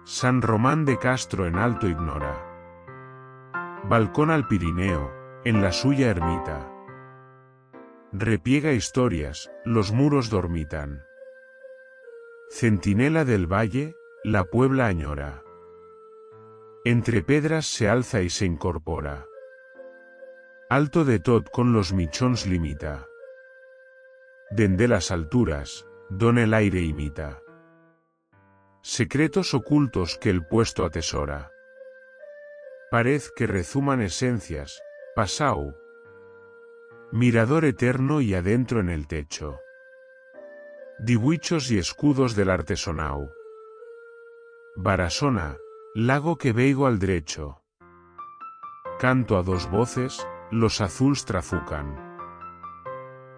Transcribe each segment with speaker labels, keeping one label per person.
Speaker 1: San Román de Castro en alto ignora. Balcón al Pirineo, en la suya ermita. Repiega historias, los muros dormitan. Centinela del valle, la Puebla añora. Entre pedras se alza y se incorpora. Alto de tot con los michons limita. Dende las alturas, don el aire imita. Secretos ocultos que el puesto atesora. Pared que rezuman esencias, pasau. Mirador eterno y adentro en el techo. Dibuixos y escudos del artesonau. Barasona, lago que veigo al derecho. Canto a dos voces, los azuls trafucan.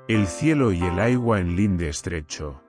Speaker 1: El cielo y el aigua en linde estrecho.